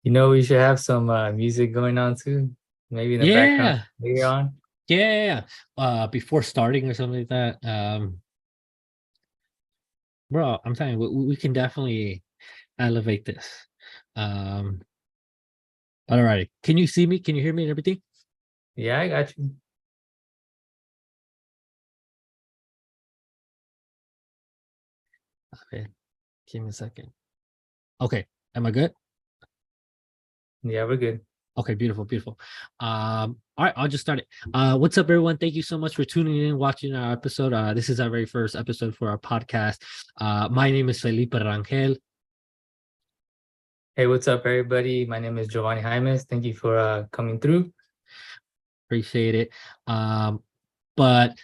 We should have some music going on too, maybe in the background Yeah, later on. yeah. Before starting or something like that. Bro, I'm telling you, we can definitely elevate this. Um, Alrighty. Can you see me? Can you hear me and everything? Yeah, I got you. Okay, give me a second. Okay, am I good? Yeah, we're good. Okay, beautiful, beautiful. All right, I'll just start it. What's up, everyone? Thank you so much for tuning in, watching our episode. This is our very first episode for our podcast. My name is Felipe Rangel. Hey, what's up, everybody? My name is Giovanni Jaimes. Thank you for coming through. Appreciate it. But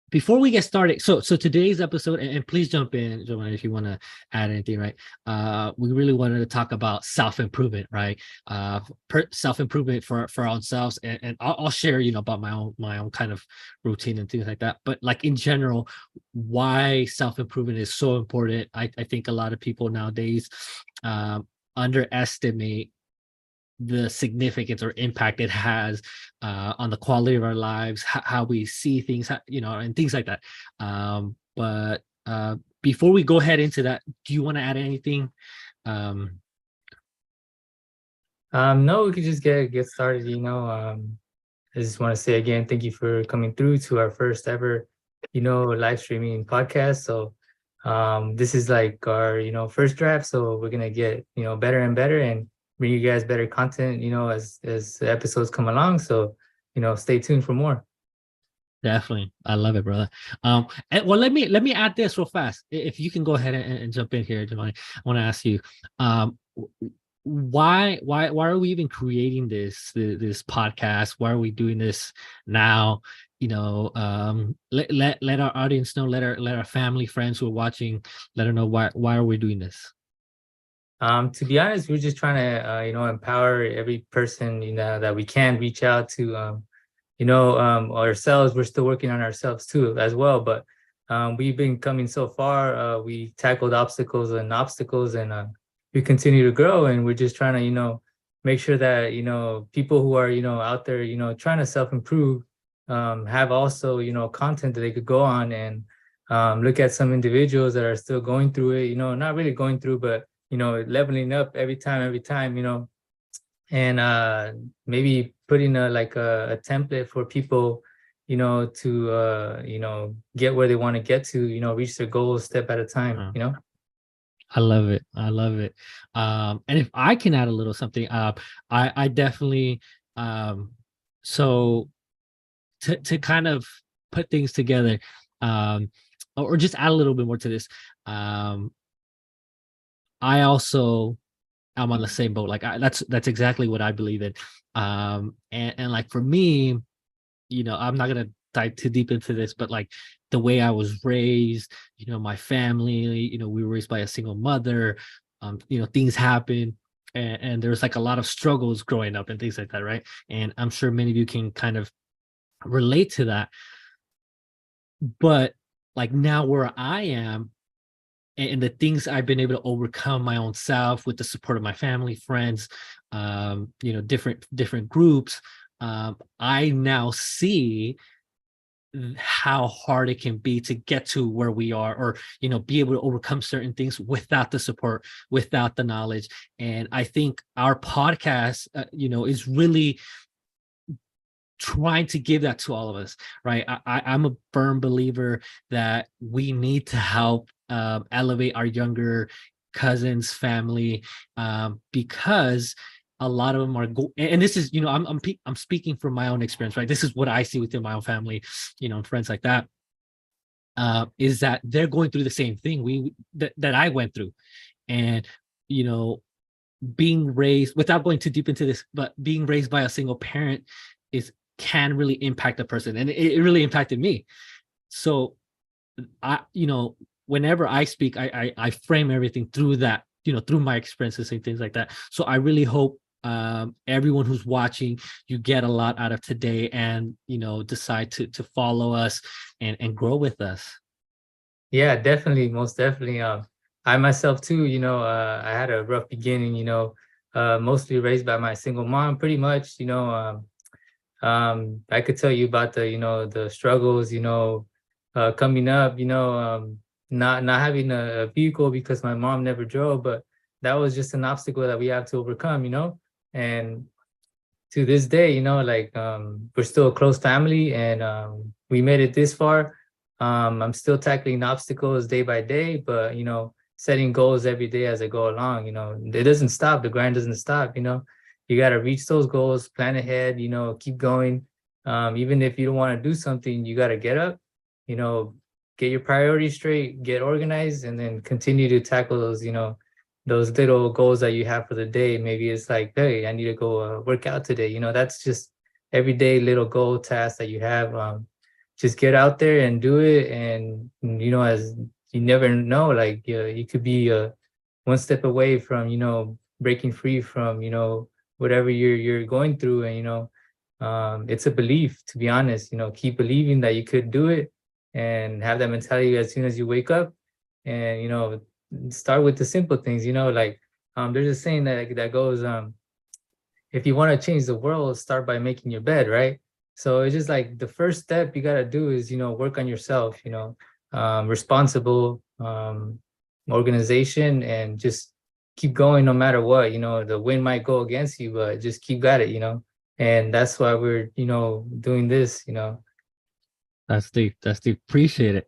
before we get started, so today's episode, and please jump in, Giovanni, if you want to add anything, right? We really wanted to talk about self-improvement, right? Self-improvement for ourselves, and I'll share, about my own kind of routine and things like that. But like in general, why self-improvement is so important. I think a lot of people nowadays underestimate the significance or impact it has on the quality of our lives, how we see things, and things like that. But before we go ahead into that, do you want to add anything? No, we could just get started. I just want to say again, thank you for coming through to our first ever, live streaming podcast. So, this is like our, first draft. So we're gonna get, better and better and bring you guys better content, as the episodes come along. So, stay tuned for more. Definitely, I love it, brother. And, well, let me add this real fast. If you can go ahead and jump in here, Giovanni, I want to ask you, why are we even creating this podcast? Why are we doing this now? Let our audience know, let our family, friends who are watching, let them know why are we doing this. To be honest, we're just trying to, empower every person, that we can reach out to, ourselves. We're still working on ourselves too, as well. But we've been coming so far. We tackled obstacles, and we continue to grow. And we're just trying to, make sure that, people who are, out there, trying to self-improve, have also, content that they could go on and look at some individuals that are still going through it, not really going through, but leveling up every time, and maybe putting a template for people, to get where they want to get to, reach their goals step at a time. I love it. I love it. And if I can add a little something, I definitely, so to kind of put things together, or just add a little bit more to this. I also am on the same boat. Like that's exactly what I believe in. And like for me, I'm not gonna dive too deep into this, but like the way I was raised, my family, we were raised by a single mother. Things happen, and there's like a lot of struggles growing up and things like that, right? And I'm sure many of you can kind of relate to that. But like now where I am, and the things I've been able to overcome my own self with the support of my family, friends, different groups. I now see how hard it can be to get to where we are, or be able to overcome certain things without the support, without the knowledge. And I think our podcast is really trying to give that to all of us, right? I'm a firm believer that we need to help elevate our younger cousins, family, because a lot of them are and this is, I'm speaking from my own experience, right? This is what I see within my own family, and friends like that. Is that they're going through the same thing that I went through, and you know, being raised, without going too deep into this, but being raised by a single parent can really impact a person, and it really impacted me. So whenever I speak, I frame everything through that, through my experiences and things like that. So I really hope everyone who's watching, you get a lot out of today, and decide to follow us and grow with us. Yeah, definitely, most definitely. I myself too, I had a rough beginning, mostly raised by my single mom, pretty much. I could tell you about the struggles, coming up, not having a vehicle because my mom never drove, but that was just an obstacle that we have to overcome, and to this day, like, we're still a close family, and we made it this far. I'm still tackling obstacles day by day, but setting goals every day as I go along. It doesn't stop. The grind doesn't stop. You got to reach those goals, plan ahead. Keep going. Even if you don't want to do something, you got to get up. You know, get your priorities straight, get organized, and then continue to tackle those. Those little goals that you have for the day. Maybe it's like, hey, I need to go work out today. That's just everyday little goal tasks that you have. Just get out there and do it. And, as you never know, like, you could be one step away from, breaking free from, whatever you're going through. And, it's a belief, to be honest. Keep believing that you could do it and have that mentality as soon as you wake up. And, start with the simple things, like, there's a saying that goes, if you want to change the world, start by making your bed, right? So it's just like the first step you got to do is, work on yourself, responsible, organization, and just keep going no matter what. The wind might go against you, but just keep at it. And that's why we're, doing this. That's deep. That's deep. Appreciate it.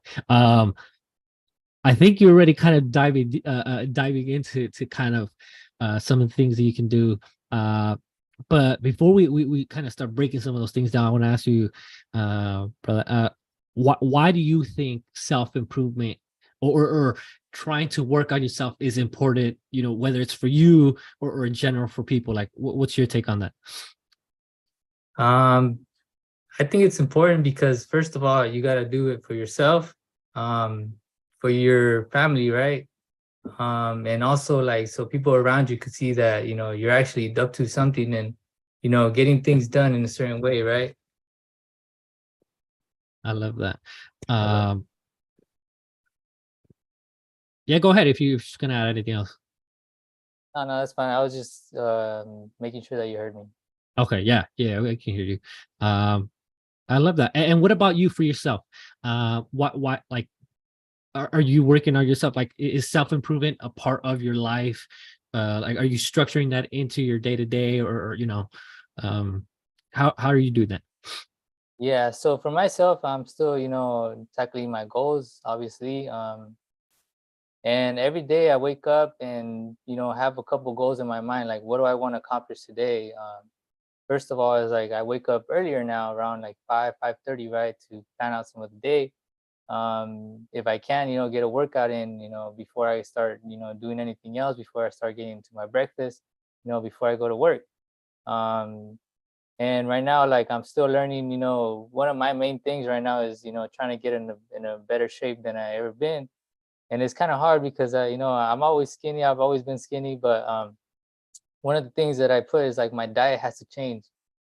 I think you're already kind of diving into kind of some of the things that you can do. But before we kind of start breaking some of those things down, I want to ask you, brother, why do you think self-improvement or trying to work on yourself is important? Whether it's for you or in general for people. Like, what's your take on that? I think it's important because, first of all, you got to do it for yourself, for your family, right? And also, like, so people around you could see that, you're actually up to something, and, getting things done in a certain way, right? I love that. Yeah, go ahead if you're just gonna add anything else. No, that's fine. I was just making sure that you heard me. Okay, yeah, I can hear you. I love that. And what about you for yourself? What like are you working on yourself? Like, is self-improvement a part of your life? Like, are you structuring that into your day-to-day, or how are you doing that? Yeah, so for myself, I'm still, tackling my goals, obviously. And every day I wake up and, have a couple goals in my mind, like, what do I want to accomplish today? First of all, is like I wake up earlier now, around like 5:30, right, to plan out some of the day. If I can, get a workout in, before I start, doing anything else, before I start getting into my breakfast, before I go to work. And right now, like, I'm still learning. One of my main things right now is, trying to get in a better shape than I ever been. And it's kind of hard because I'm always skinny. I've always been skinny, but one of the things that I put is like my diet has to change.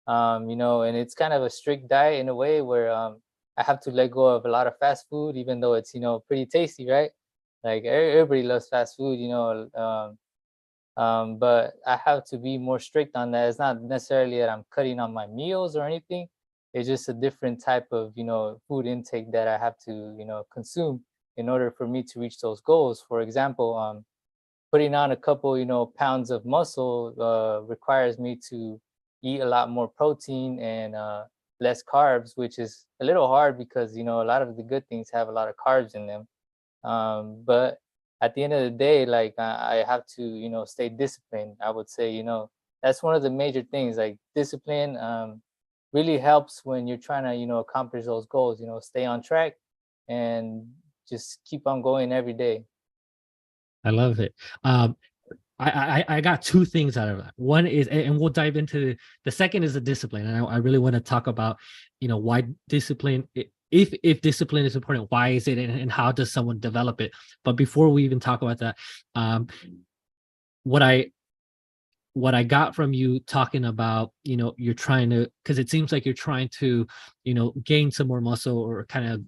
And it's kind of a strict diet in a way where I have to let go of a lot of fast food, even though it's pretty tasty, right? Like, everybody loves fast food, but I have to be more strict on that. It's not necessarily that I'm cutting on my meals or anything. It's just a different type of food intake that I have to consume in order for me to reach those goals. For example, putting on a couple pounds of muscle requires me to eat a lot more protein and less carbs, which is a little hard because a lot of the good things have a lot of carbs in them. But at the end of the day, like, I have to stay disciplined. I would say that's one of the major things. Like, discipline really helps when you're trying to accomplish those goals. Stay on track and just keep on going every day. I love it. I got two things out of that. One is, and we'll dive into the second is the discipline, and I really want to talk about, why discipline. If discipline is important, why is it, and how does someone develop it? But before we even talk about that, what I got from you talking about, you're trying to, because it seems like you're trying to, gain some more muscle, or kind of,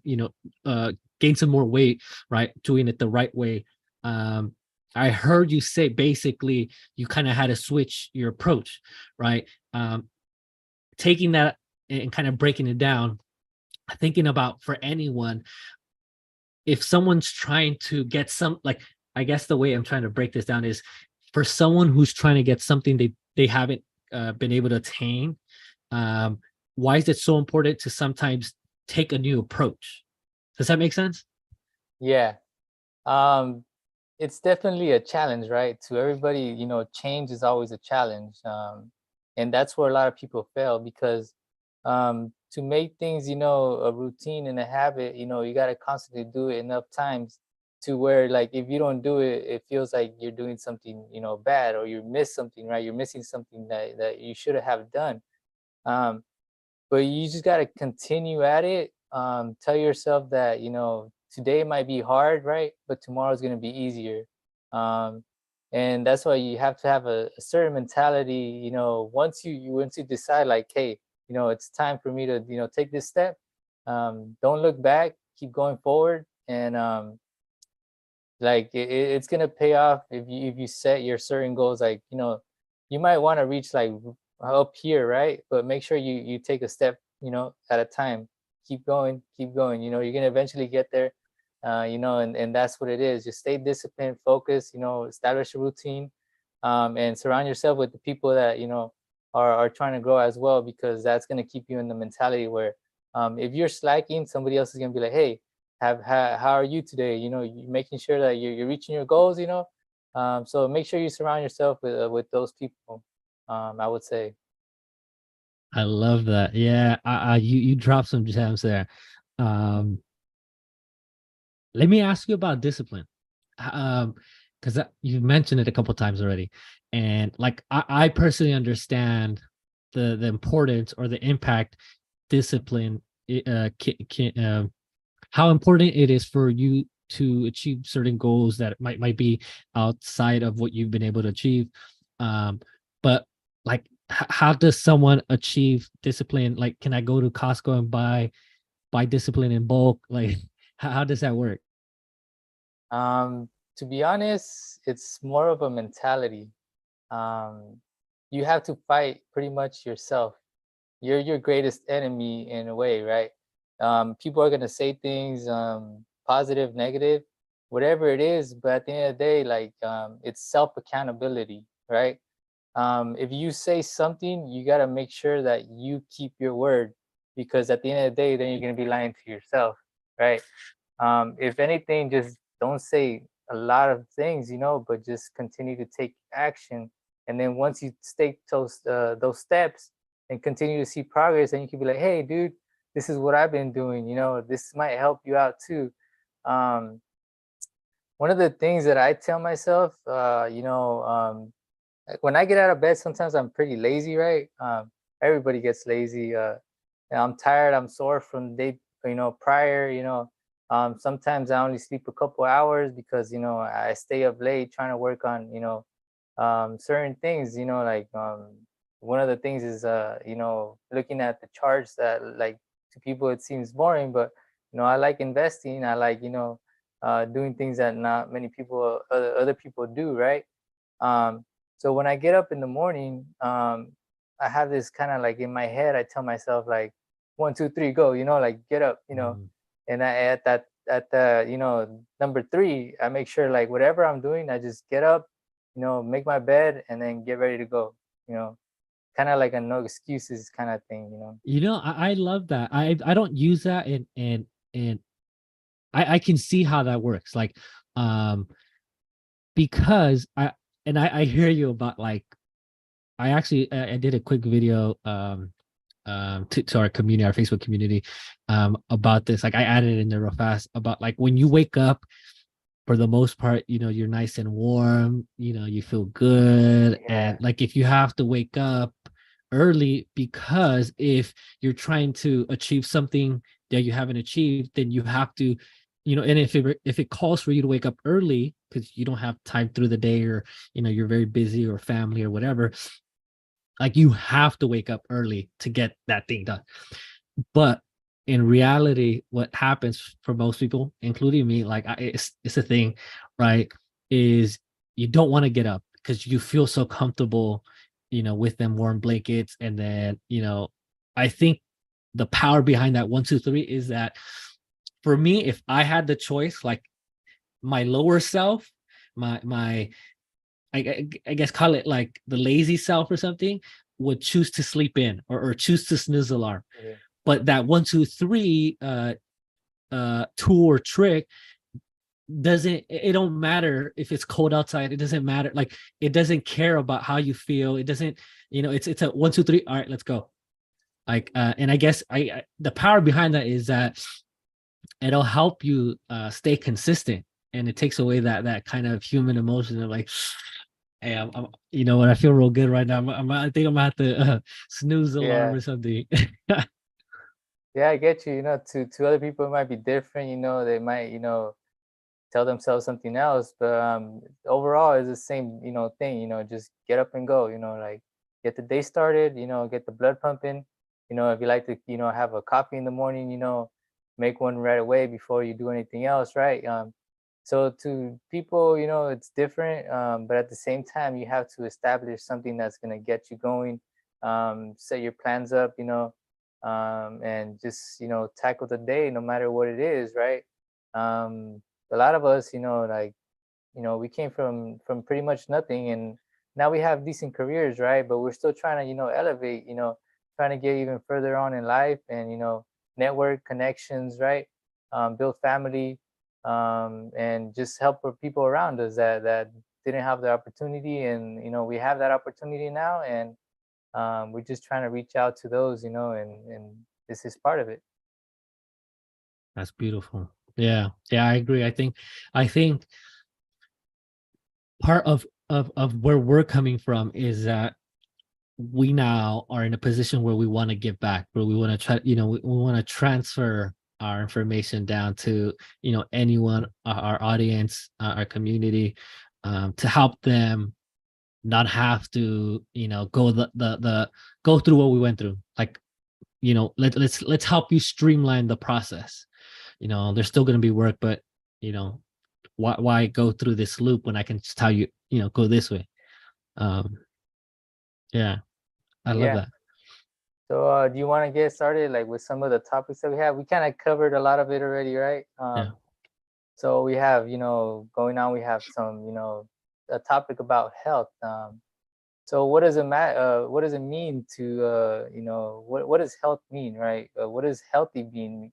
gain some more weight, right? Doing it the right way. I heard you say basically you kind of had to switch your approach, right? Taking that and kind of breaking it down, thinking about for anyone, if someone's trying to get some, like, I guess the way I'm trying to break this down is for someone who's trying to get something they haven't been able to attain. um, why is it so important to sometimes take a new approach? Does that make sense? Yeah. Um, it's definitely a challenge, right? To everybody, change is always a challenge. And that's where a lot of people fail because to make things, a routine and a habit, you got to constantly do it enough times to where, like, if you don't do it, it feels like you're doing something, bad, or you miss something, right? You're missing something that you should have done. Um, but you just got to continue at it. Tell yourself that today might be hard, right, but tomorrow's going to be easier. um, and that's why you have to have a certain mentality. Once you decide, like, hey, it's time for me to take this step. Don't look back, keep going forward. And like, it's gonna pay off if you set your certain goals. Like, you might want to reach, like, up here, right? But make sure you take a step, at a time. Keep going, keep going. You're gonna eventually get there. And that's what it is. Just stay disciplined, focus. Establish a routine, and surround yourself with the people that are trying to grow as well, because that's gonna keep you in the mentality where, if you're slacking, somebody else is gonna be like, hey, how are you today? You making sure that you're reaching your goals. So make sure you surround yourself with those people. I would say. I love that. Yeah, you dropped some gems there. Um, Let me ask you about discipline. Because you've mentioned it a couple times already, and like I personally understand the importance or the impact discipline, how important it is for you to achieve certain goals that might be outside of what you've been able to achieve. But like, how does someone achieve discipline? Like, can I go to Costco and buy discipline in bulk? Like, how does that work? To be honest, it's more of a mentality. Um, you have to fight pretty much yourself. You're your greatest enemy in a way, right? People are gonna say things, positive, negative, whatever it is, but at the end of the day, like, it's self accountability, right? If you say something, you got to make sure that you keep your word, because at the end of the day, then you're going to be lying to yourself, right? If anything, just don't say a lot of things, but just continue to take action. And then once you take those steps and continue to see progress, then you can be like, hey, dude, this is what I've been doing. This might help you out too. Um, One of the things that I tell myself, like, when I get out of bed, sometimes I'm pretty lazy, right? Everybody gets lazy. And I'm tired. I'm sore from the day, prior. Sometimes I only sleep a couple hours because I stay up late trying to work on certain things. Like, one of the things is looking at the charts that, like, to people it seems boring, but I like investing. I like doing things that not many people other people do, right? Um, so when I get up in the morning, I have this kind of, like, in my head, I tell myself, like, 1, 2, 3, go, like, get up. Mhm. And I at the number three, I make sure, like, whatever I'm doing, I just get up, make my bed, and then get ready to go. You know, Kind of like a no excuses kind of thing. I love that. I don't use that, and I can see how that works. Like, um, because I hear you about, like, I actually I did a quick video to our community, our Facebook community, about this. Like, I added it in there real fast about, like, when you wake up, for the most part, you're nice and warm, you feel good. Yeah. And like, if you have to wake up early because if you're trying to achieve something that you haven't achieved, then you have to, and if it calls for you to wake up early because you don't have time through the day, or you're very busy, or family, or whatever, like, you have to wake up early to get that thing done. But in reality, what happens for most people, including me, like, it's a thing, right? Is you don't want to get up because you feel so comfortable, with them warm blankets. And then, I think the power behind that 1, 2, 3 is that for me, if I had the choice, like my lower self, my I guess call it like the lazy self or something, would choose to sleep in, or choose to snooze alarm. Yeah. But that 1, 2, 3 tool or trick doesn't, it don't matter if it's cold outside. It doesn't matter. Like, it doesn't care about how you feel. It doesn't, it's a 1, 2, 3. All right, let's go. Like, and I guess the power behind that is that it'll help you stay consistent, and it takes away that kind of human emotion of like, hey, when I feel real good right now, I think I'm gonna have to snooze alarm Yeah. or something. Yeah, I get you. To other people it might be different. They might tell themselves something else, but overall it's the same thing. Just get up and go. Like get the day started. Get the blood pumping. If you like to have a coffee in the morning, make one right away before you do anything else, right? So to people, it's different, but at the same time, you have to establish something that's going to get you going. Set your plans up, and just tackle the day, no matter what it is, right? A lot of us, like we came from pretty much nothing, and now we have decent careers, right? But we're still trying to elevate, trying to get even further on in life, and network connections, right? Build family, and just help for people around us that didn't have the opportunity, and we have that opportunity now, and we're just trying to reach out to those, and this is part of it. That's beautiful. Yeah, yeah, I agree. I think part of where we're coming from is that we now are in a position where we want to give back, where we want to try, we want to transfer our information down to, anyone, our audience, our community, to help them not have to, go the go through what we went through. Like, let's help you streamline the process. There's still going to be work, but, you know, why go through this loop when I can just tell you, go this way. Um, yeah, I love Yeah. that. So, do you want to get started like with some of the topics that we have? We kind of covered a lot of it already, right? Yeah. So we have, going on. We have some, a topic about health. So what does it mean to, what does health mean, right? What does healthy mean?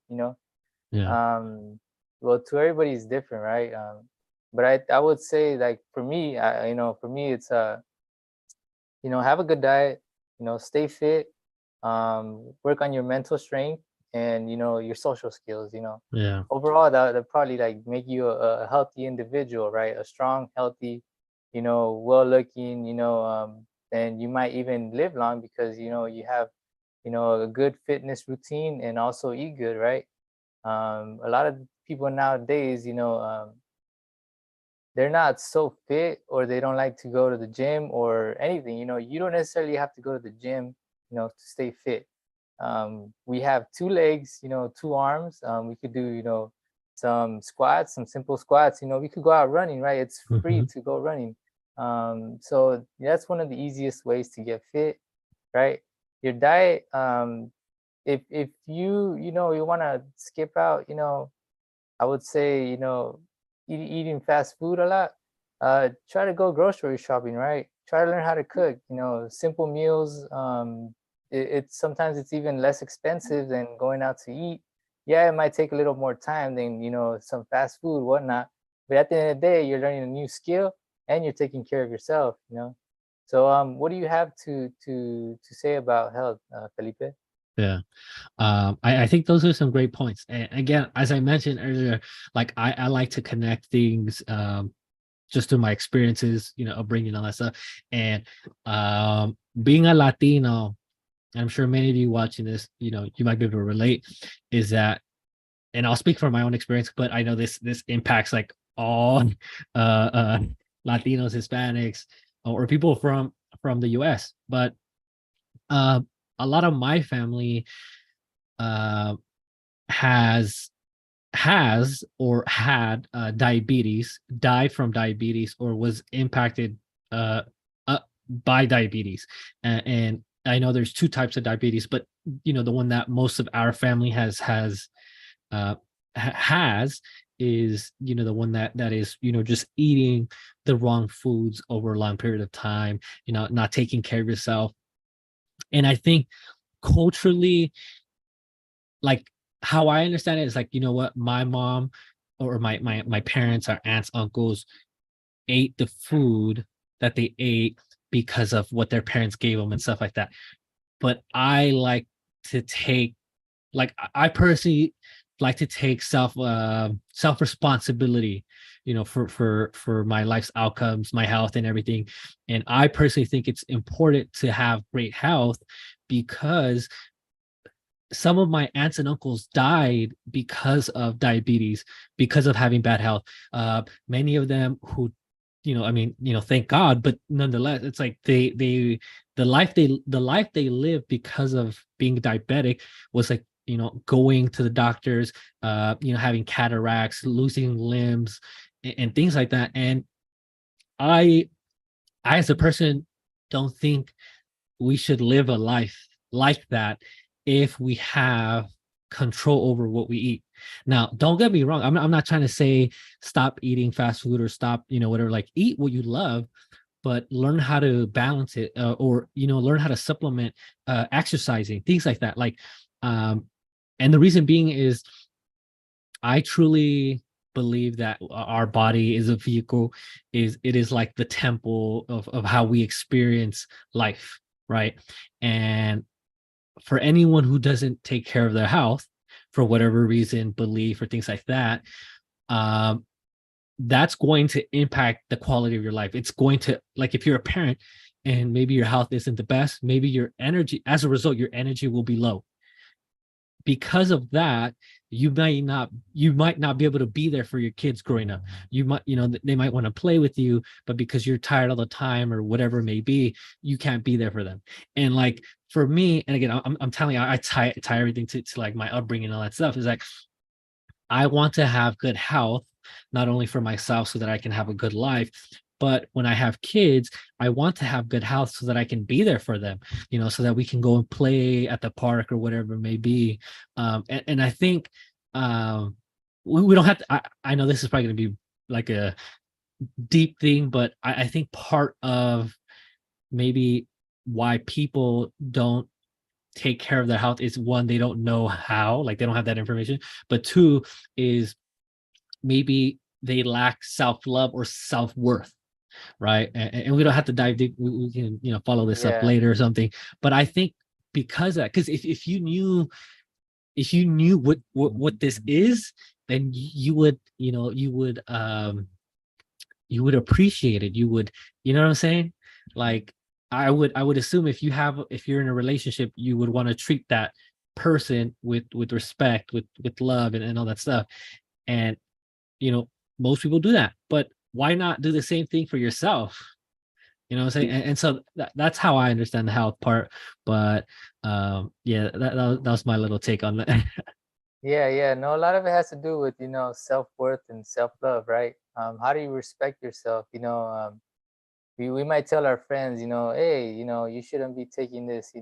Yeah. Um, well, to everybody is different, right? But I would say like for me, for me it's have a good diet, stay fit, work on your mental strength, and your social skills. Yeah. Overall that probably like make you a healthy individual, right? A strong, healthy, well looking, and you might even live long because you have a good fitness routine and also eat good, right? A lot of people nowadays, they're not so fit, or they don't like to go to the gym or anything. You don't necessarily have to go to the gym, to stay fit. We have two legs, two arms. We could do, some squats, some simple squats. We could go out running, right? It's free Hmm. to go running. So that's one of the easiest ways to get fit, right? Your diet, if you want to skip out, I would say, eating fast food a lot. Try to go grocery shopping, right? Try to learn how to cook. Simple meals. It's sometimes it's even less expensive than going out to eat. Yeah, it might take a little more time than some fast food, whatnot. But at the end of the day, you're learning a new skill and you're taking care of yourself. So what do you have to say about health, Felipe? Yeah. I think those are some great points. And again, as I mentioned earlier, like I like to connect things, just through my experiences, upbringing, all that stuff. And being a Latino, I'm sure many of you watching this, you might be able to relate, is that, and I'll speak from my own experience, but I know this impacts like all Latinos, Hispanics, or people from the US. But uh, a lot of my family uh, has has or had diabetes, died from diabetes, or was impacted uh, by diabetes. And I know there's two types of diabetes, but the one that most of our family uh, has is the one that is just eating the wrong foods over a long period of time, not taking care of yourself. And I think culturally, like, how I understand it is like, what, my mom or my parents, our aunts, uncles ate the food that they ate because of what their parents gave them and stuff like that. But I like to take, like, I personally like to take self responsibility, for my life's outcomes, my health and everything. And I personally think it's important to have great health, because some of my aunts and uncles died because of diabetes, because of having bad health. Many of them who, I mean, thank God, but nonetheless, it's like the life they live because of being diabetic was like, going to the doctors, having cataracts, losing limbs, and things like that. And I, I as a person, don't think we should live a life like that if we have control over what we eat. Now, don't get me wrong. I'm not trying to say stop eating fast food or stop, whatever. Like, eat what you love, but learn how to balance it, or learn how to supplement exercising, things like that. Like, and the reason being is I truly believe that our body is a vehicle, is it is like the temple of how we experience life, right? And for anyone who doesn't take care of their health for whatever reason, belief or things like that, um, that's going to impact the quality of your life. It's going to, like, if you're a parent and maybe your health isn't the best, maybe your energy, as a result, your energy will be low. Because of that, you might not be able to be there for your kids growing up. You might, they might want to play with you, but because you're tired all the time or whatever it may be, you can't be there for them. And like, for me, and again, I'm telling you, I tie everything to like my upbringing and all that stuff, is like, I want to have good health, not only for myself so that I can have a good life, but when I have kids, I want to have good health so that I can be there for them, so that we can go and play at the park or whatever it may be. And I think, we don't have to, I know this is probably going to be like a deep thing, but I think part of maybe why people don't take care of their health is, one, they don't know how, like, they don't have that information, but two is maybe they lack self-love or self-worth, right? And we don't have to dive deep. We can, follow this up Yeah. later or something. But I think because of that, because if you knew what this is, then you would, you would appreciate it. You would, you know what I'm saying? Like, I would assume if you're in a relationship, you would want to treat that person with respect, with love, and all that stuff. And you know, most people do that, but why not do the same thing for yourself? You know what I'm saying? And so that's how I understand the health part. But yeah, that was my little take on that. Yeah, yeah. No, a lot of it has to do with, self-worth and self-love, right? How do you respect yourself? We might tell our friends, hey, you shouldn't be taking this,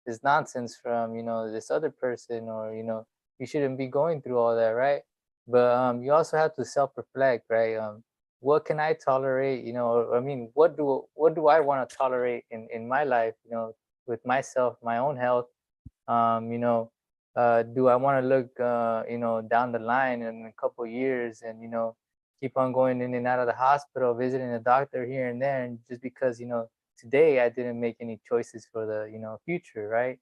this nonsense from, this other person, or, you shouldn't be going through all that, right? But you also have to self-reflect, right? What can I tolerate? I mean, what do I want to tolerate in my life, with myself, my own health? Do I want to look, down the line in a couple years, and, keep on going in and out of the hospital, visiting a doctor here and there, and just because, today I didn't make any choices for the, future, right?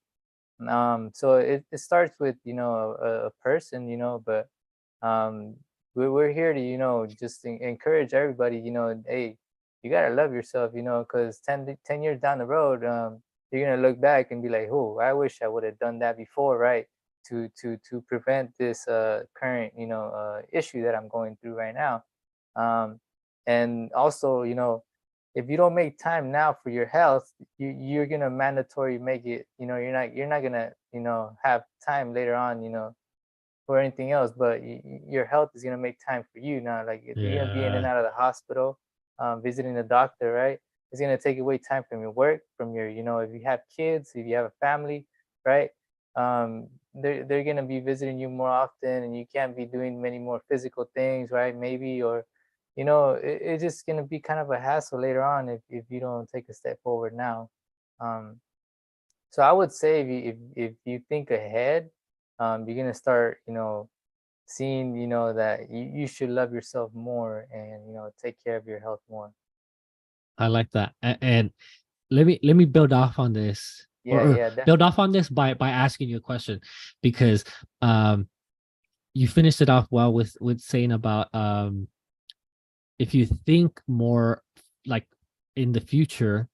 So it starts with, a person, but um, we're here to, just encourage everybody, hey, you gotta love yourself, because 10 years down the road, you're gonna look back and be like, oh, I wish I would have done that before, right? To prevent this current, issue that I'm going through right now. And also, if you don't make time now for your health, you're gonna mandatory make it, you're not gonna, have time later on, for anything else, but your health is gonna make time for you now. Like if you're gonna be in and Yeah. out of the hospital, visiting the doctor, right? It's gonna take away time from your work, from your, if you have kids, if you have a family, right? They're gonna be visiting you more often, and you can't be doing many more physical things, right? Maybe, or it's just gonna be kind of a hassle later on if you don't take a step forward now. Um, so I would say if you think ahead, you're gonna start, seeing, that you should love yourself more, and take care of your health more. I like that. And let me build off on this, Yeah, or yeah, build off on this by asking you a question, because um you finished it off well with saying about if you think more like in the future,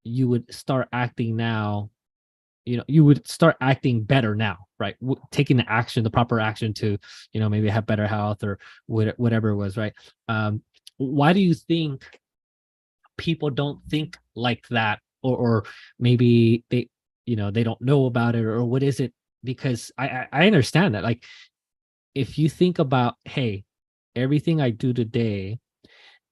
you would start acting now, you would start acting better now, right? Taking the action, the proper action to, maybe have better health or whatever it was, right? Why do you think people don't think like that, or maybe they, they don't know about it, or what is it? Because I understand that, like, if you think about, hey, everything I do today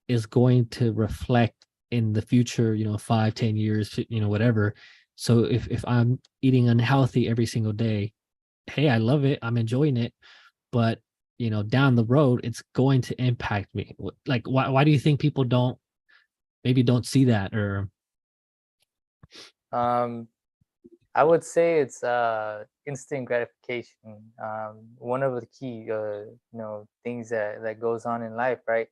is going to reflect in the future, 5-10 years, whatever. So if I'm eating unhealthy every single day, hey, I love it, I'm enjoying it, but down the road it's going to impact me. Like, why do you think people don't see that? Or um, I would say it's instant gratification. One of the key things that goes on in life, right?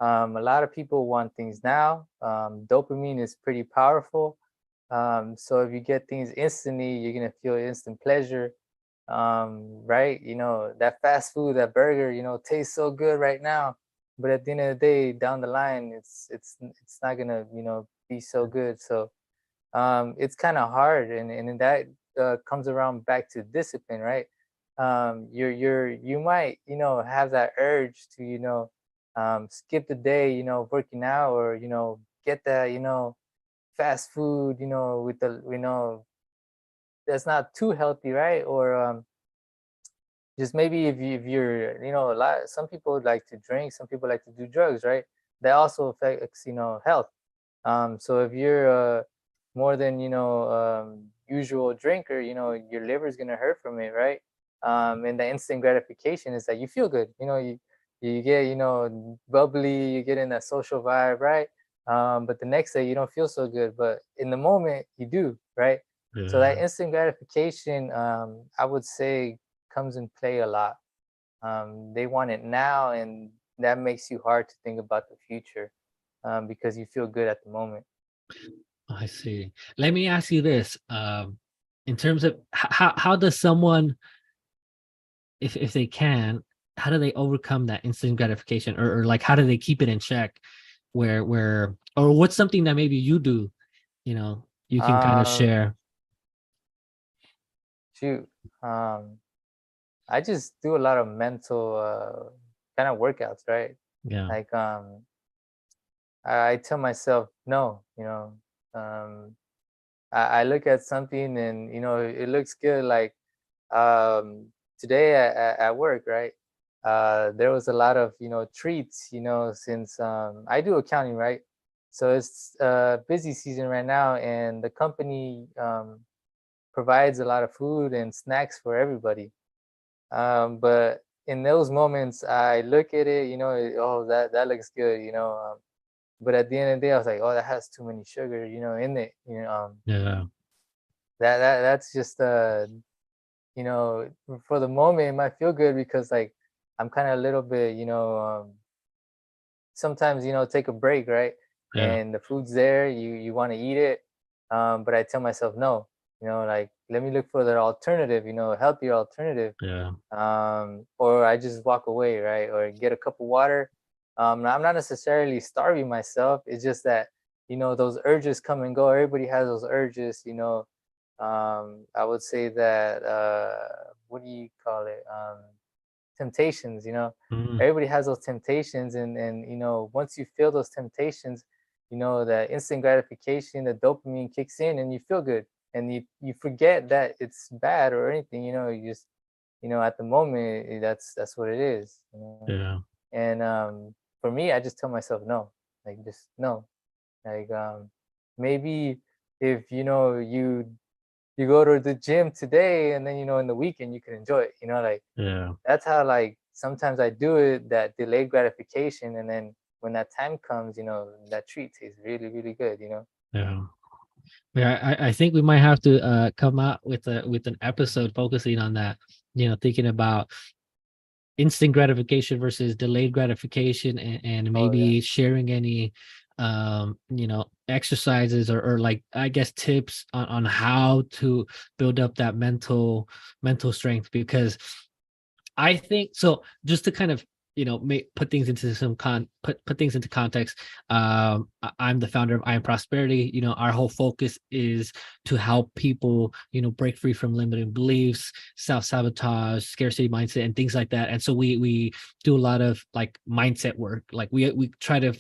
A lot of people want things now. Dopamine is pretty powerful. So if you get things instantly, you're gonna feel instant pleasure. Right? That fast food, that burger, tastes so good right now, but at the end of the day, down the line, it's not gonna be so good. So it's kind of hard, and that comes around back to discipline, right? You might have that urge to skip the day working out, or get that fast food with the that's not too healthy, right? Or just maybe if you're a lot, some people like to drink, some people like to do drugs, right? That also affects health. So if you're more than usual drinker, your liver is gonna hurt from it, right? And the instant gratification is that you feel good. You get bubbly, you get in that social vibe, right? But the next day you don't feel so good, but in the moment you do, right? So that yeah, instant gratification, I would say, comes in play a lot. They want it now, and that makes you hard to think about the future, because you feel good at the moment. I see. Let me ask you this. In terms of how does someone, if they can, how do they overcome that instant gratification, or like how do they keep it in check, where or what's something that maybe you do, you can kind of Um, share? Shoot, um, I just do a lot of mental kind of workouts, right? Yeah. Like I tell myself no. I look at something, and it looks good. Like today at work, right? There was a lot of treats, since I do accounting, right? So it's busy season right now, and the company provides a lot of food and snacks for everybody. But in those moments, I look at it, oh, that looks good, but at the end of the day, I was like, oh, that has too many sugar, in it. Yeah. That's just you know, for the moment, it might feel good because, like, I'm kind of a little bit, sometimes, take a break, right? Yeah. And the food's there, you want to eat it. But I tell myself no, like, let me look for the alternative, healthier alternative. Yeah. Or I just walk away, right? Or get a cup of water. I'm not necessarily starving myself. It's just that, those urges come and go. Everybody has those urges, I would say that, what do you call it? Temptations, Mm, everybody has those temptations, and once you feel those temptations, that instant gratification, the dopamine kicks in, and you feel good, and you forget that it's bad or anything. You just at the moment, that's what it is. Yeah. And for me, I just tell myself no, like just no, like maybe if you go to the gym today, and then in the weekend you can enjoy it. Like Yeah. that's how, like, sometimes I do it, that delayed gratification, and then when that time comes, that treat tastes really, really good. Yeah. Yeah, I think we might have to come out with an episode focusing on that, thinking about instant gratification versus delayed gratification, and Oh yeah. maybe sharing any exercises, or like, I guess, tips on how to build up that mental strength. Because I think so. Just to kind of put things into put things into context. I'm the founder of I Am Prosperity. Our whole focus is to help people break free from limiting beliefs, self sabotage, scarcity mindset, and things like that. And so we do a lot of like mindset work. Like we try to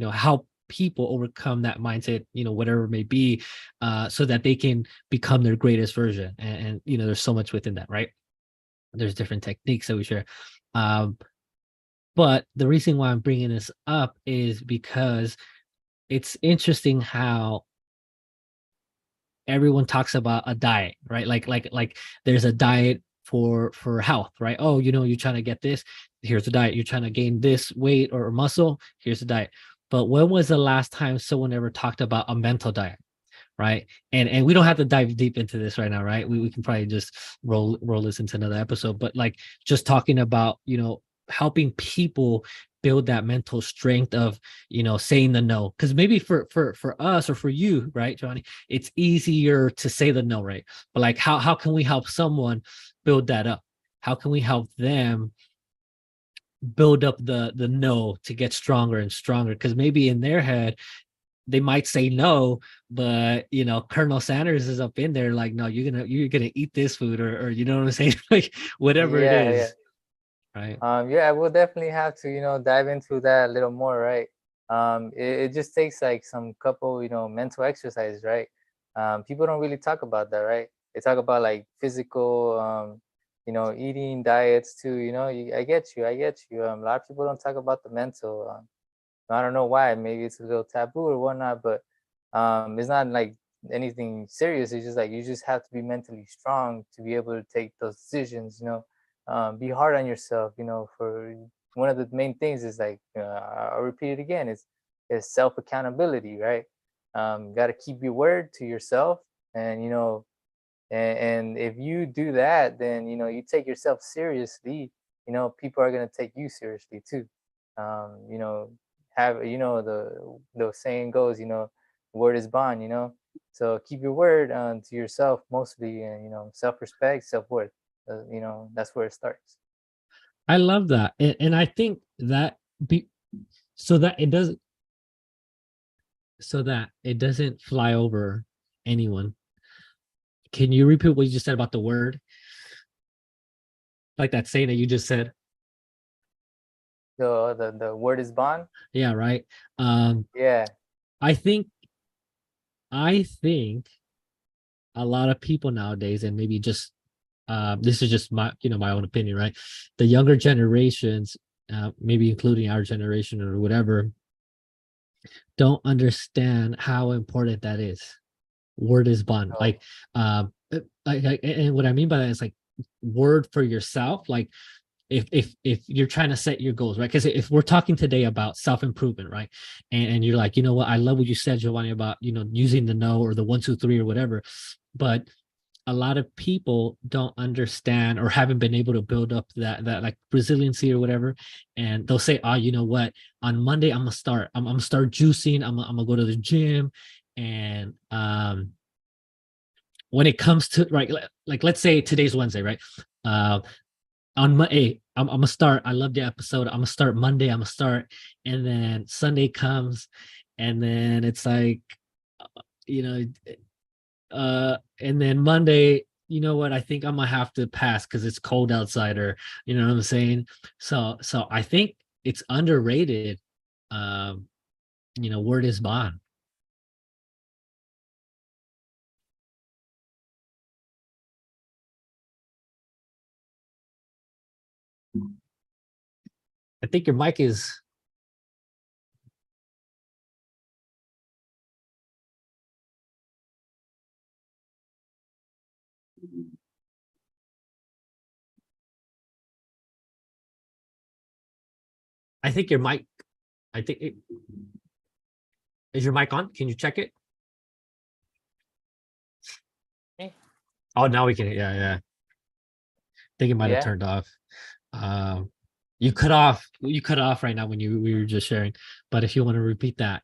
help people overcome that mindset, whatever it may be, so that they can become their greatest version. And there's so much within that, right? There's different techniques that we share. Um, but the reason why I'm bringing this up is because it's interesting how everyone talks about a diet, right? Like there's a diet for health, right? Oh, you're trying to get this, here's the diet. You're trying to gain this weight or muscle, here's the diet. But when was the last time someone ever talked about a mental diet? Right. And we don't have to dive deep into this right now, right? We can probably just roll this into another episode. But like, just talking about helping people build that mental strength of saying the no. Because maybe for us, or for you, right, Johnny, it's easier to say the no, right? But like, how can we help someone build that up? How can we help them build up the no to get stronger and stronger? Because maybe in their head they might say no, but Colonel Sanders is up in there like, no, you're gonna eat this food, or you know what I'm saying? Like, whatever it Yeah, yeah. is, right? Yeah, we'll definitely have to, dive into that a little more, right? It just takes like some couple, mental exercises, right? People don't really talk about that, right? They talk about like physical, eating diets too. I get you, I get you. A lot of people don't talk about the mental. I don't know why. Maybe it's a little taboo or whatnot, but it's not like anything serious. It's just like you just have to be mentally strong to be able to take those decisions. Be hard on yourself. For one of the main things is like, I'll repeat it again. Is self accountability, right? Got to keep your word to yourself, and and if you do that, then you take yourself seriously. People are gonna take you seriously too. You know, have the saying goes, word is bond. So keep your word to yourself mostly, and self respect, self worth. That's where it starts. I love that. And I think that be so that it doesn't fly over anyone. Can you repeat what you just said about the word? Like that saying that you just said? The word is bond. Yeah, right. Um, Yeah. I think I think a lot of people nowadays, and maybe just this is just my own opinion, right? The younger generations, maybe including our generation or whatever, don't understand how important that is. Word is bond. Oh, Like, and what I mean by that is like word for yourself. Like, if you're trying to set your goals, right? Because if we're talking today about self-improvement, right? And you're like, what, I love what you said, Giovanni, about using the no or the 1 2 3 or whatever. But a lot of people don't understand or haven't been able to build up that like resiliency or whatever. And they'll say, oh, you know what, on Monday I'm gonna start juicing, I'm gonna go to the gym. And when it comes to, right, like let's say today's Wednesday, right? On Monday, I'm gonna start. I love the episode. I'm gonna start Monday. I'm gonna start, and then Sunday comes, and then it's like, you know, and then Monday, you know what? I think I'm gonna have to pass because it's cold outside, or you know what I'm saying. So I think it's underrated. Um, word is bond. I think your mic is. I think your mic. I think it, is your mic on? Can you check it? Me? Oh, now we can. Yeah, yeah. I think it might have Yeah. turned off. Um, you cut off. You cut off right now when we were just sharing. But if you want to repeat that,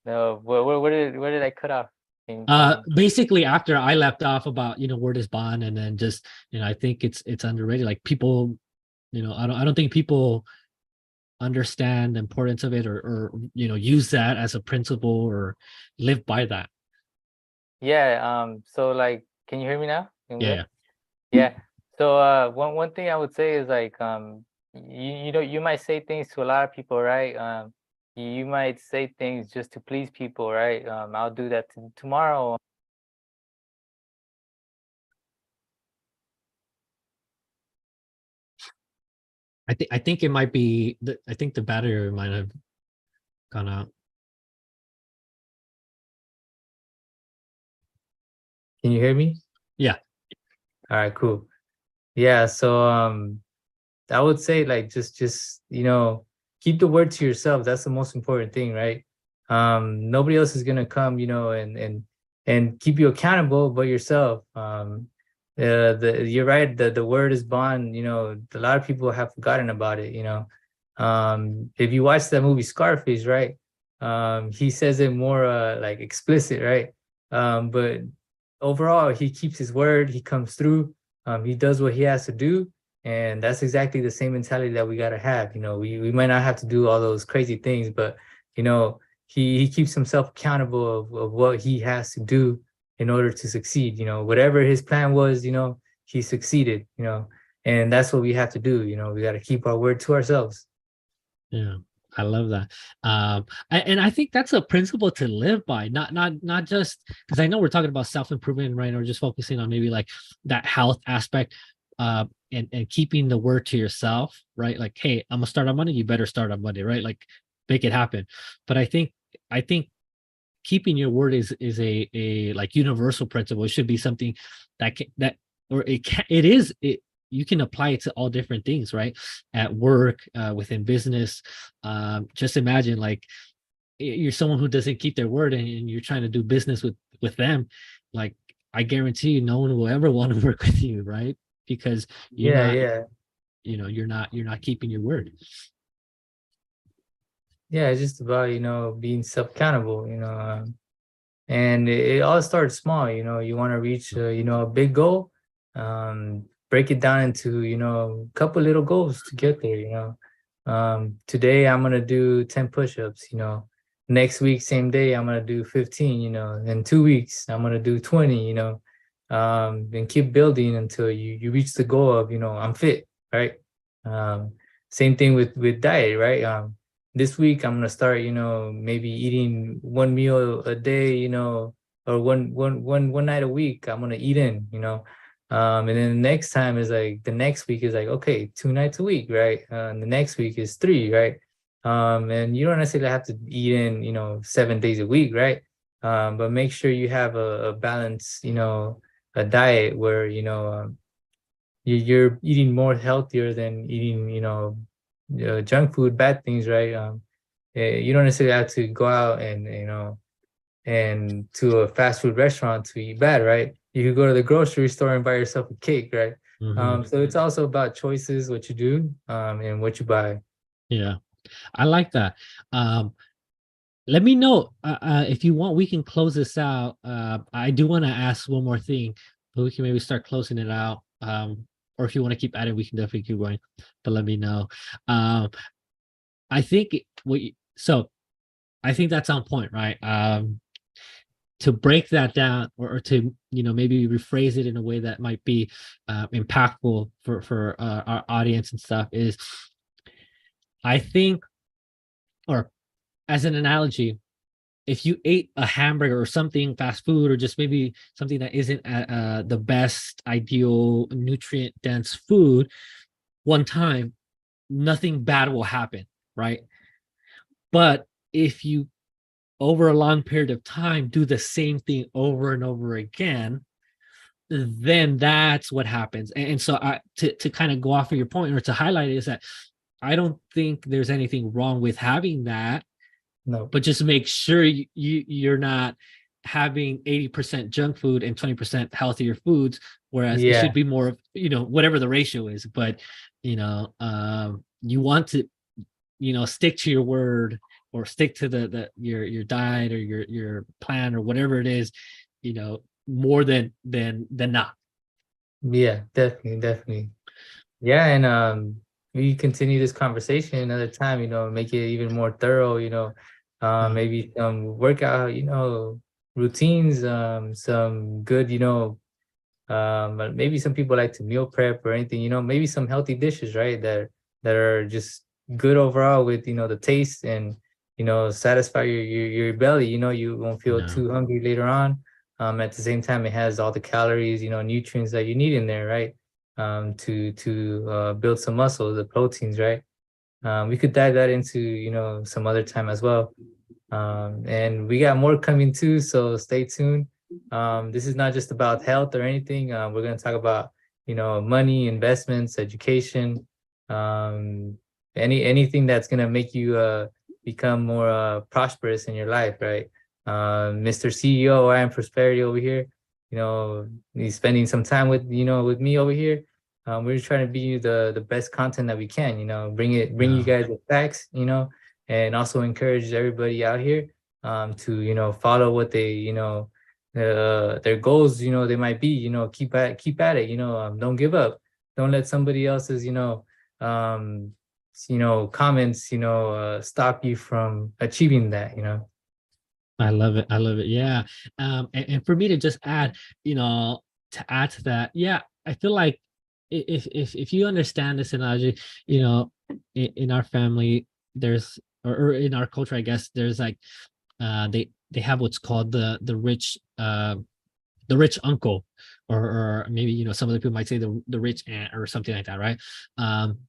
No. Where did I cut off? Can basically after I left off about word is bond, and then just I think it's underrated. Like people, I don't think people understand the importance of it, or use that as a principle or live by that. Yeah. So like, can you hear me now? You Yeah, good? yeah. Yeah. So one thing I would say is like you might say things to a lot of people, right? You might say things just to please people, right? I'll do that tomorrow. I think it might be I think the battery might have gone out. Can you hear me? Yeah. All right, cool. Yeah, so I would say like just keep the word to yourself. That's the most important thing, right? Nobody else is gonna come, and keep you accountable but yourself. You're right, the word is bond, a lot of people have forgotten about it, if you watch that movie Scarface, right? He says it more like explicit, right? But overall he keeps his word, he comes through, he does what he has to do, and that's exactly the same mentality that we got to have. We might not have to do all those crazy things, but he keeps himself accountable of what he has to do in order to succeed. Whatever his plan was, he succeeded. And that's what we have to do. We got to keep our word to ourselves. Yeah, I love that. And I think that's a principle to live by, not just because I know we're talking about self-improvement right now, we're just focusing on maybe like that health aspect, and keeping the word to yourself, right? Like, hey, I'm gonna start on Monday, you better start on Monday, right? Like make it happen. But I think keeping your word is a like universal principle. It should be something that or it you can apply it to all different things, right? At work, within business. Just imagine like you're someone who doesn't keep their word, and you're trying to do business with them. Like I guarantee you no one will ever want to work with you, right? Because you're Yeah, not, yeah. you're not keeping your word. Yeah, it's just about, being self-accountable, and it all starts small. You want to reach a big goal, break it down into a couple little goals to get there. Today I'm gonna do 10 push-ups. Next week same day I'm gonna do 15. In 2 weeks I'm gonna do 20. And keep building until you reach the goal of I'm fit, right? um, Same thing with diet, right? This week I'm gonna start, maybe eating one meal a day, or one night a week. I'm gonna eat in, and then the next time is like the next week is like, okay, 2 nights a week, right? And the next week is three, right? And you don't necessarily have to eat in, 7 days a week, right? But make sure you have a balance, a diet where you're eating more healthier than eating junk food, bad things, right? You don't necessarily have to go out and to a fast food restaurant to eat bad, right? You could go to the grocery store and buy yourself a cake, right? Mhm. So it's also about choices, what you do, and what you buy. Yeah, I like that. um Let me know, if you want. We can close this out. I do want to ask one more thing, but we can maybe start closing it out. Or if you want to keep adding, we can definitely keep going. But let me know. Um, I think so. I think that's on point, right? To break that down, or to maybe rephrase it in a way that might be impactful for our audience and stuff is, I think, or as an analogy, if you ate a hamburger or something fast food, or just maybe something that isn't the best ideal nutrient dense food one time, nothing bad will happen, right? But if you over a long period of time do the same thing over and over again, then that's what happens. And so to kind of go off of your point or to highlight it is that I don't think there's anything wrong with having that, No. but just make sure you're not having 80% junk food and 20% healthier foods, whereas it should Yeah. be more of, whatever the ratio is. But you want to, stick to your word, or stick to your diet or your plan or whatever it is, more than not. Yeah, definitely, definitely. Yeah, and we continue this conversation another time, make it even more thorough, Mm. maybe some workout, routines, some good, maybe some people like to meal prep or anything, maybe some healthy dishes, right? That are just good overall with, the taste and, satisfy your belly, you won't feel No, too hungry later on. At the same time, it has all the calories, nutrients that you need in there, right? To build some muscle, the proteins, right? We could dive that into, some other time as well. And we got more coming too, so stay tuned. This is not just about health or anything. We're going to talk about, money, investments, education, um, anything that's going to make you become more prosperous in your life, right? Mr. CEO, I am Prosperity over here. He's spending some time with me over here. We're just trying to be you the best content that we can, bring you no, guys the facts, and also encourage everybody out here to follow what they their goals they might be, keep at it, don't give up, don't let somebody else's um comments stop you from achieving that. I love it. I love it. Yeah. And for me to just add, to add to that, yeah, I feel like if you understand this analogy, in our family, there's or in our culture, I guess there's like they have what's called the rich uncle, or maybe some other people might say the rich aunt or something like that, right? Um,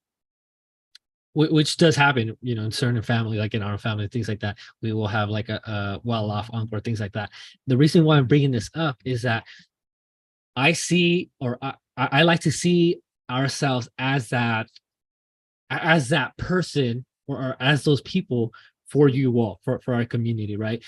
which does happen, in certain family, like in our family, things like that. We will have like a well-off uncle or things like that. The reason why I'm bringing this up is that I see, or I like to see ourselves as that person, or as those people for you all, for our community, right?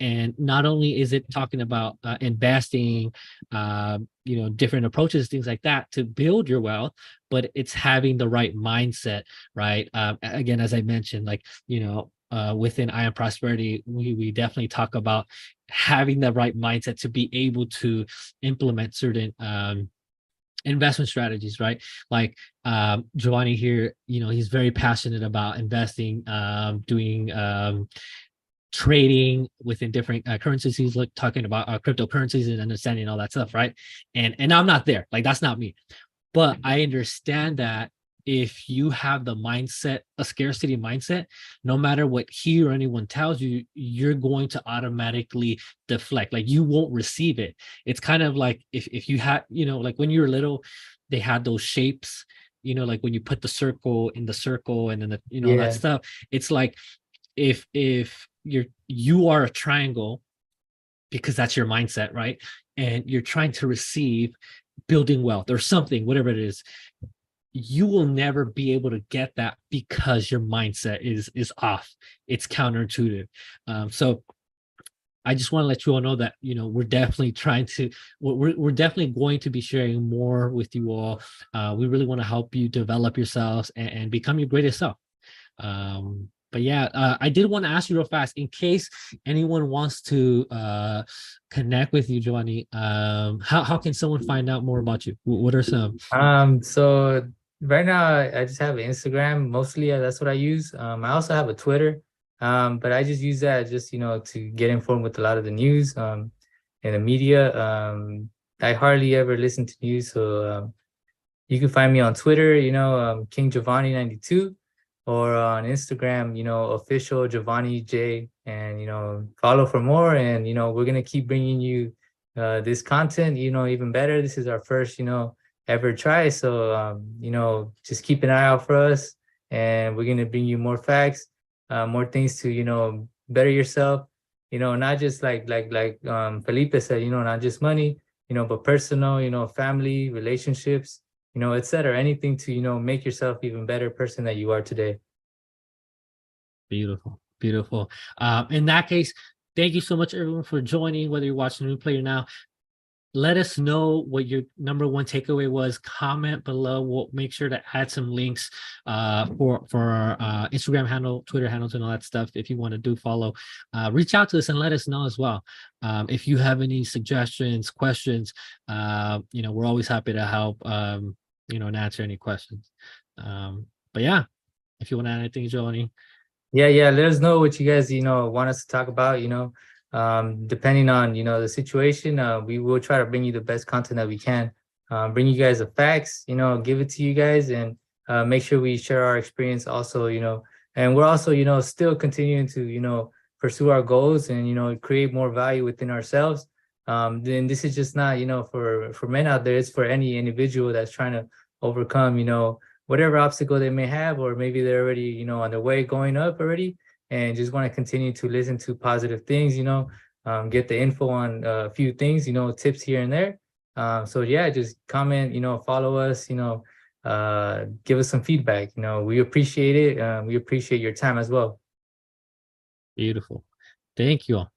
And not only is it talking about investing, different approaches, things like that to build your wealth, but it's having the right mindset, right? Again, as I mentioned, like, within I Am Prosperity, we definitely talk about having the right mindset to be able to implement certain investment strategies, right? Like Giovanni here, he's very passionate about investing, doing trading within different currencies. He's like talking about cryptocurrencies and understanding all that stuff, right? And I'm not there. Like, that's not me. But I understand that if you have the mindset, a scarcity mindset, no matter what he or anyone tells you, you're going to automatically deflect. Like, you won't receive it. It's kind of like if you had, like when you were little, they had those shapes, like when you put the circle in the circle and then all that Yeah. stuff. It's like if you are a triangle, because that's your mindset, right? And you're trying to receive building wealth or something, whatever it is, you will never be able to get that because your mindset is off. It's counterintuitive. So I just want to let you all know that we're definitely trying to we're definitely going to be sharing more with you all. We really want to help you develop yourselves and become your greatest self. But yeah, I did want to ask you real fast, in case anyone wants to connect with you, Giovanni. How can someone find out more about you? What are some? So right now I just have Instagram mostly. That's what I use. I also have a Twitter, but I just use that just to get informed with a lot of the news and the media. I hardly ever listen to news, so you can find me on Twitter, King Giovanni 92, or on Instagram, official Giovanni J, and follow for more. And we're gonna keep bringing you this content, even better. This is our first, ever try. So you know, just keep an eye out for us, and we're gonna bring you more facts, more things to, you know, better yourself. You know, not just like Felipe said, you know, not just money, you know, but personal, you know, family, relationships, you know, etc. Anything to, you know, make yourself even better person that you are today. Beautiful, beautiful. In that case, thank you so much, everyone, for joining. Whether you're watching the replay or now, let us know what your number one takeaway was. Comment below. We'll make sure to add some links for our Instagram handle, Twitter handles, and all that stuff. If you want to do follow, reach out to us and let us know as well. If you have any suggestions, questions, you know, we're always happy to help. You know, and answer any questions. But yeah, if you want to add anything, Johnny. Yeah, let us know what you guys, you know, want us to talk about, you know. Depending on, you know, the situation, we will try to bring you the best content that we can. Bring you guys the facts, you know, give it to you guys, and make sure we share our experience also, you know. And we're also, you know, still continuing to, you know, pursue our goals and, you know, create more value within ourselves. Then this is just not, you know, for men out there, it's for any individual that's trying to overcome, you know, whatever obstacle they may have, or maybe they're already, you know, on their way going up already, and just want to continue to listen to positive things, you know, get the info on a few things, you know, tips here and there. So yeah, just comment, you know, follow us, you know, give us some feedback. You know, we appreciate it. We appreciate your time as well. Beautiful. Thank you all.